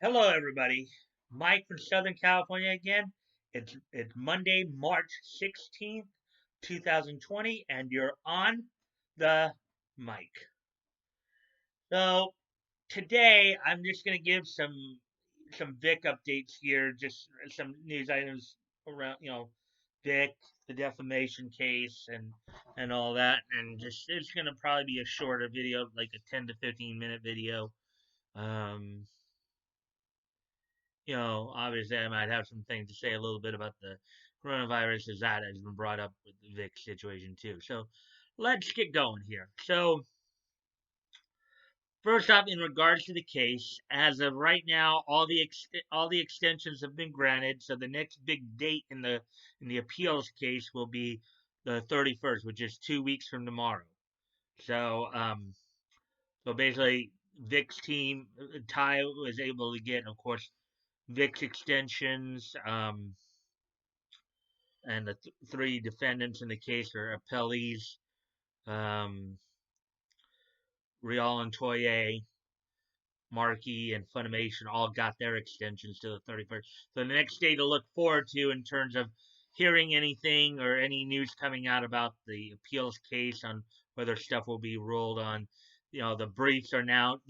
Hello, everybody. Mike from Southern California again. It's Monday, March 16th, 2020, and you're on the mic. So today I'm just gonna give some Vic updates here, just some news items around, Vic, the defamation case, and all that, and just it's gonna probably be a shorter video, like a 10 to 15 minute video. Um, obviously I might have some things to say a little bit about the coronavirus as that has been brought up with the Vic situation too. So let's get going here. So first off, in regards to the case, as of right now, all the extensions have been granted. So the next big date in the appeals case will be the 31st, which is 2 weeks from tomorrow. So so basically, Vic's team, Ty was able to get, of course, Vic's extensions. And the three defendants in the case are appellees, um, Real and Toye, Markey, and Funimation all got their extensions to the 31st. So the next day to look forward to in terms of hearing anything or any news coming out about the appeals case on whether stuff will be ruled on. The briefs are now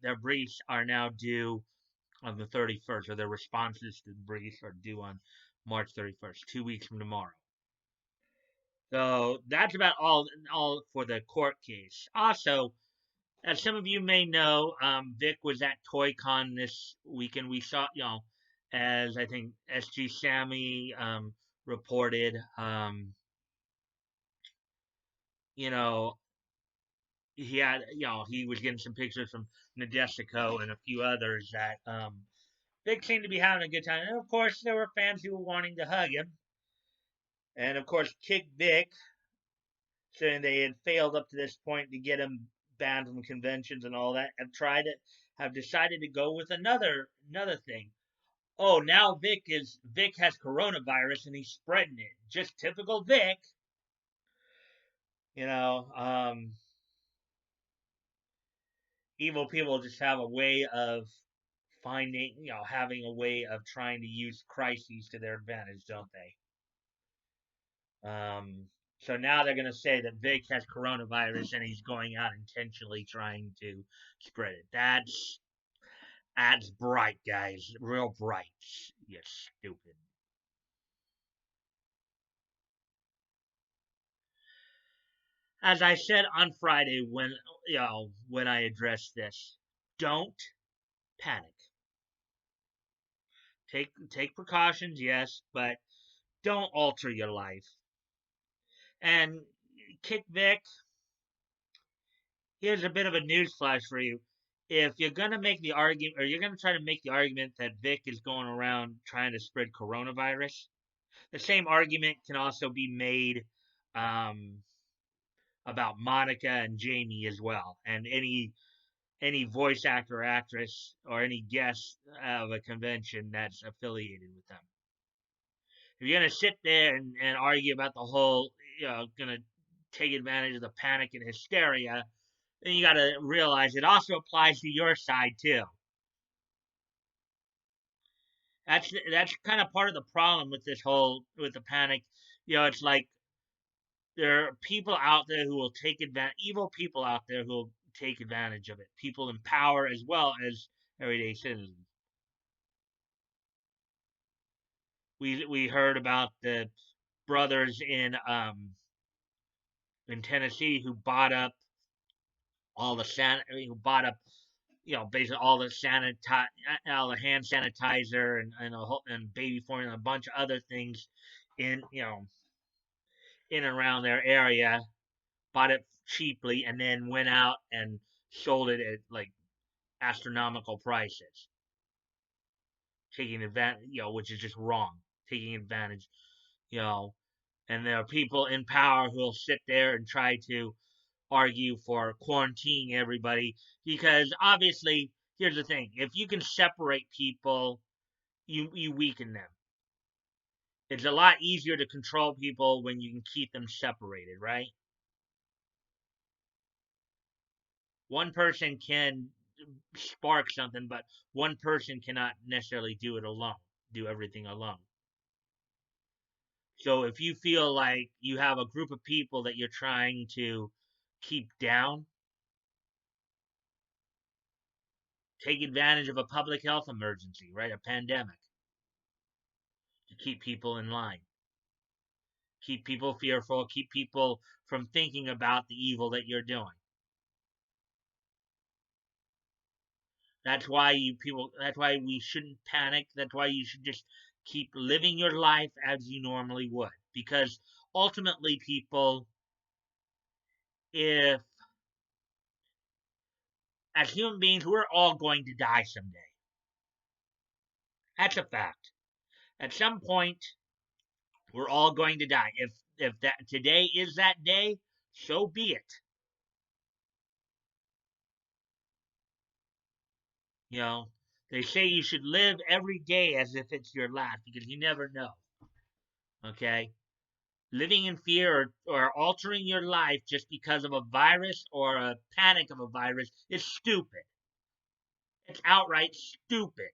their briefs are now due on the 31st, or their responses to the briefs are due on March 31st, 2 weeks from tomorrow. So that's about all for the court case. Also, as some of you may know, Vic was at ToyCon this weekend. We saw, as I think SG Sammy reported, you know, he was getting some pictures from Nadesico and a few others that Vic seemed to be having a good time. And of course, there were fans who were wanting to hug him. And of course, Kick Vic, saying they had failed up to this point to get him banned from conventions and all that, have decided to go with another thing. Oh, now Vic has coronavirus and he's spreading it. Just typical Vic. You know, evil people just have a way of having a way of trying to use crises to their advantage, don't they? So now they're going to say that Vic has coronavirus and he's going out intentionally trying to spread it. That's bright, guys. Real bright. You stupid. As I said on Friday when I addressed this, don't panic. Take precautions, yes, but don't alter your life. And Kick Vic, here's a bit of a news flash for you. If you're gonna make the argument, or you're gonna try to make the argument that Vic is going around trying to spread coronavirus, the same argument can also be made um, about Monica and Jamie as well, and any voice actor or actress or any guest of a convention that's affiliated with them. If you're gonna sit there and argue about the whole, gonna take advantage of the panic and hysteria, then you gotta realize it also applies to your side too. That's kind of part of the problem with with the panic. It's like there are people out there who will take advantage, evil people out there who will take advantage of it. People in power as well as everyday citizens. We heard about the brothers in Tennessee who bought up who bought up basically all the all the hand sanitizer and baby formula and a bunch of other things in in and around their area, bought it cheaply, and then went out and sold it at like astronomical prices, taking advantage, which is just wrong, taking advantage, you know. And there are people in power who will sit there and try to argue for quarantining everybody because obviously, here's the thing: if you can separate people, you weaken them. It's a lot easier to control people when you can keep them separated, right? One person can spark something, but one person cannot necessarily do it alone, do everything alone. So if you feel like you have a group of people that you're trying to keep down, take advantage of a public health emergency, right? A pandemic to keep people in line, keep people fearful, keep people from thinking about the evil that you're doing. That's why that's why we shouldn't panic. That's why you should just keep living your life as you normally would. Because ultimately, people, if as human beings, we're all going to die someday. That's a fact. At some point, we're all going to die. If that today is that day, so be it. You know, they say you should live every day as if it's your last because you never know. Okay? Living in fear or altering your life just because of a virus or a panic of a virus is stupid. It's outright stupid.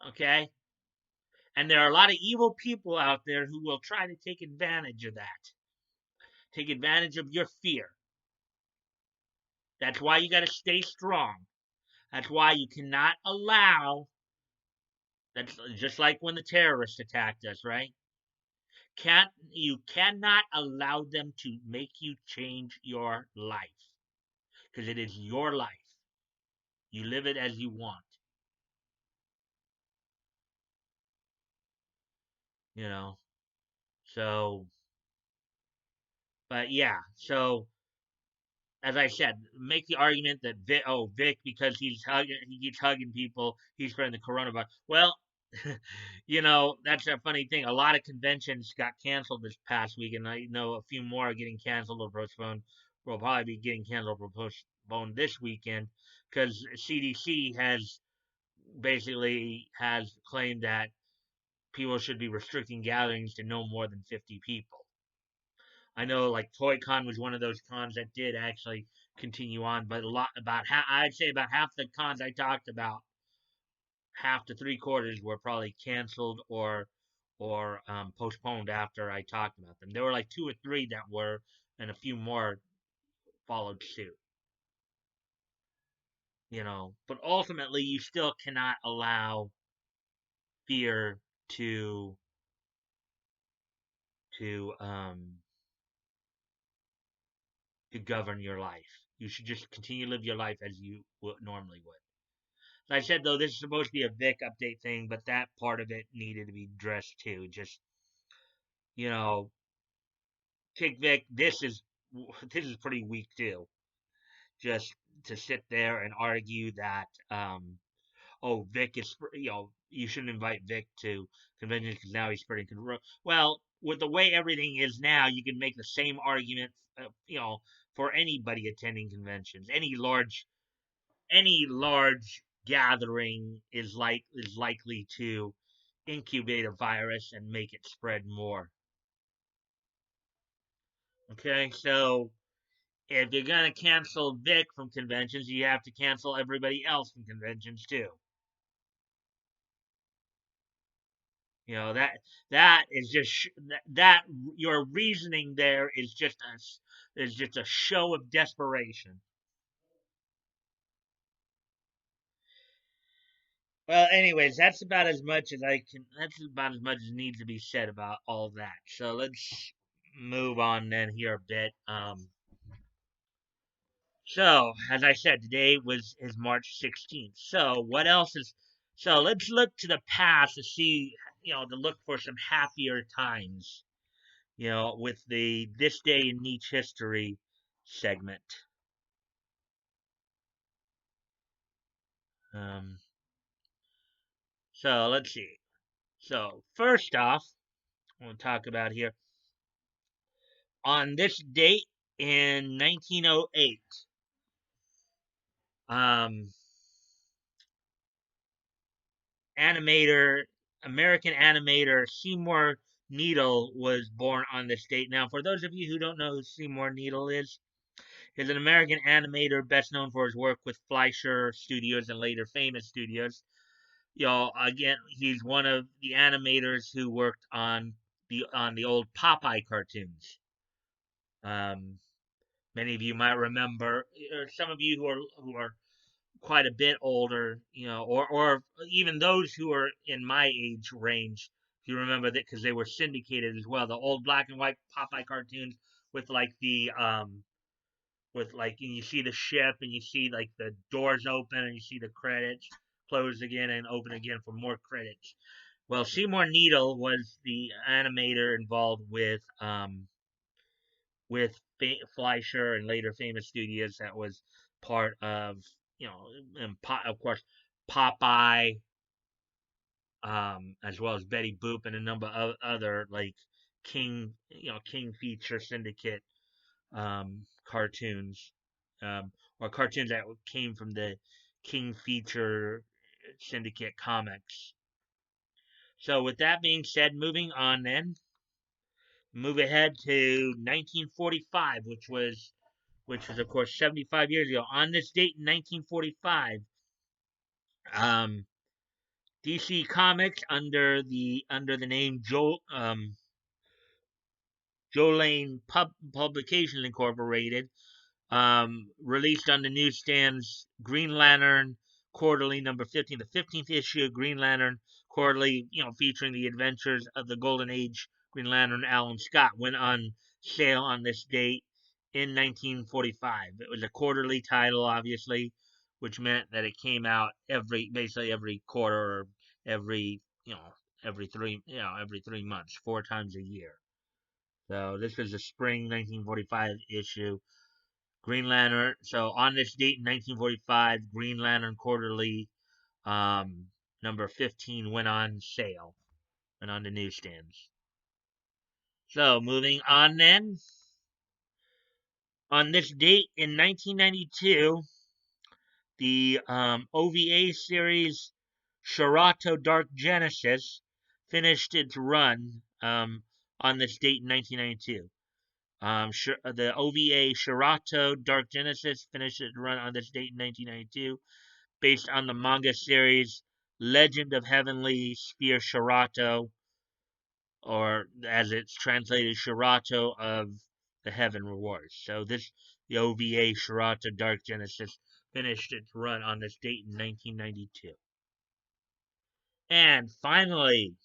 Okay? And there are a lot of evil people out there who will try to take advantage of that. Take advantage of your fear. That's why you got to stay strong. That's why you cannot allow. That's just like when the terrorists attacked us, right? Can't you cannot allow them to make you change your life because it is your life. You live it as you want. You know. So, but yeah. So as I said, make the argument that Vic, because he keeps hugging people, he's spreading the coronavirus. Well, that's a funny thing. A lot of conventions got canceled this past week, and I know a few more are getting canceled or postponed. Will probably be getting canceled or postponed this weekend because CDC has claimed that people should be restricting gatherings to no more than 50 people. I know like Toy Con was one of those cons that did actually continue on, but I'd say about half the cons I talked about, half to three quarters were probably canceled or postponed after I talked about them. There were like two or three that were, and a few more followed suit. But ultimately, you still cannot allow fear to to um to govern your life. You should just continue to live your life as you normally would. Like I said, though, this is supposed to be a Vic update thing, but that part of it needed to be addressed too. Just you know, Kick Vic. This is pretty weak too. Just to sit there and argue that oh, Vic is you shouldn't invite Vic to conventions because now he's spreading control. Well, with the way everything is now, you can make the same argument, for anybody attending conventions. Any large gathering is likely to incubate a virus and make it spread more. Okay, so if you're gonna cancel Vic from conventions, you have to cancel everybody else from conventions too. That is just that your reasoning there is just a show of desperation. Well, anyways, that's about as much as I can. That's about as much as needs to be said about all that. So let's move on then here a bit. So as I said, today is March 16th. So what else is? So let's look to the past to see, to look for some happier times. With the This Day in Niche History segment. Um, so let's see. So first off, we'll talk about here on this date in 1908. Um, animator, American animator Seymour Needle was born on this date. Now, for those of you who don't know who Seymour Needle is, He's an American animator, best known for his work with Fleischer Studios and later Famous Studios. Again, he's one of the animators who worked on the old Popeye cartoons. Um, Many of you might remember, or some of you who are quite a bit older, or even those who are in my age range, if you remember that, because they were syndicated as well. The old black and white Popeye cartoons with like and you see the ship and you see like the doors open and you see the credits close again and open again for more credits. Well, Seymour Needle was the animator involved with Fleischer and later Famous Studios. That was part of, and of course, Popeye, as well as Betty Boop and a number of other like King Feature Syndicate cartoons, or cartoons that came from the King Feature Syndicate comics. So, with that being said, moving on then, move ahead to 1945, which was of course 75 years ago. On this date in 1945, um, DC Comics under the name Jolene Publications Incorporated released on the newsstands Green Lantern Quarterly number 15, the 15th issue of Green Lantern Quarterly, featuring the adventures of the Golden Age Green Lantern Alan Scott, went on sale on this date in 1945. It was a quarterly title, obviously, which meant that it came out basically every quarter, or every, every 3 months, 4 times a year. So this was a spring 1945 issue. Green Lantern. So on this date in 1945, Green Lantern Quarterly number 15 went on sale and on the newsstands. So moving on then. On this date in 1992, the OVA series Shirato Dark Genesis finished its run on this date in 1992. The OVA Shirato Dark Genesis finished its run on this date in 1992, based on the manga series Legend of Heavenly Spear Shirato, or as it's translated, Shirato of the Heaven Rewards. So the OVA Shirato Dark Genesis finished its run on this date in 1992. And finally,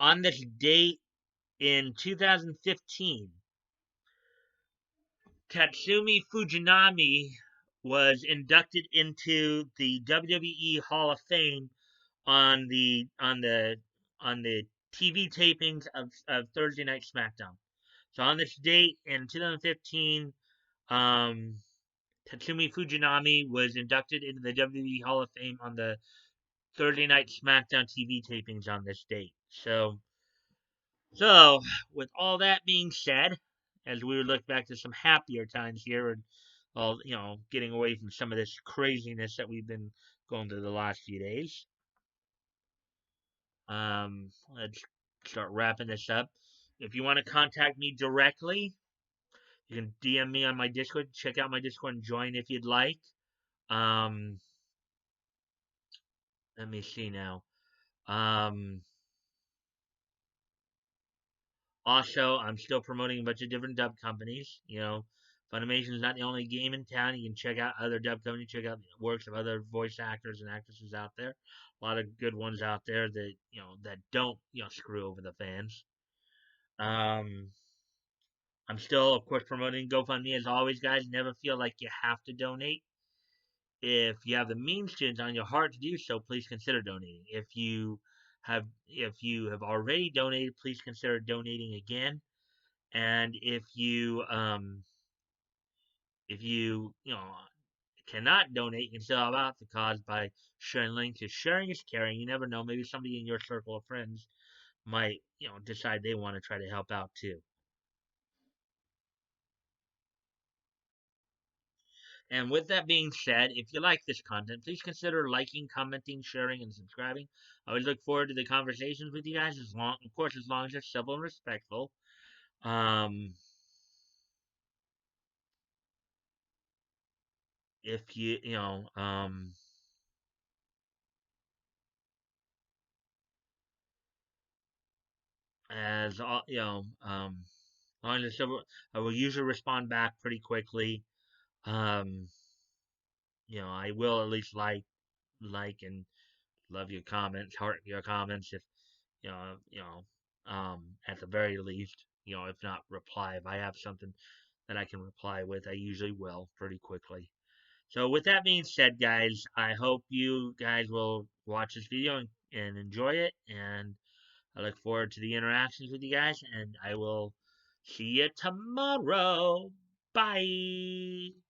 on this date in 2015, Tatsumi Fujinami was inducted into the WWE Hall of Fame on the TV tapings of Thursday Night SmackDown. So on this date in 2015, Tatsumi Fujinami was inducted into the WWE Hall of Fame on the Thursday Night SmackDown TV tapings on this date. So, with all that being said, as we would look back to some happier times here, and all getting away from some of this craziness that we've been going through the last few days, let's start wrapping this up. If you want to contact me directly, you can DM me on my Discord. Check out my Discord and join if you'd like. Um, Let me see now. Um, Also, I'm still promoting a bunch of different dub companies. Funimation is not the only game in town. You can check out other dub companies, check out the works of other voice actors and actresses out there. A lot of good ones out there that don't screw over the fans. Um, I'm still, of course, promoting GoFundMe as always, guys. Never feel like you have to donate. If you have the means to, it's on your heart to do so, please consider donating. If you have already donated, please consider donating again. And if you cannot donate, you can still help out the cause by sharing links. Because sharing is caring. You never know. Maybe somebody in your circle of friends might decide they want to try to help out too. And with that being said, if you like this content, please consider liking, commenting, sharing, and subscribing. I always look forward to the conversations with you guys, as long as they're civil and respectful. Um, if you as all long as I will usually respond back pretty quickly. Um, I will at least like and love your comments, heart your comments if at the very least, if not reply. If I have something that I can reply with, I usually will pretty quickly. So with that being said, guys, I hope you guys will watch this video and enjoy it, and I look forward to the interactions with you guys, and I will see you tomorrow. Bye.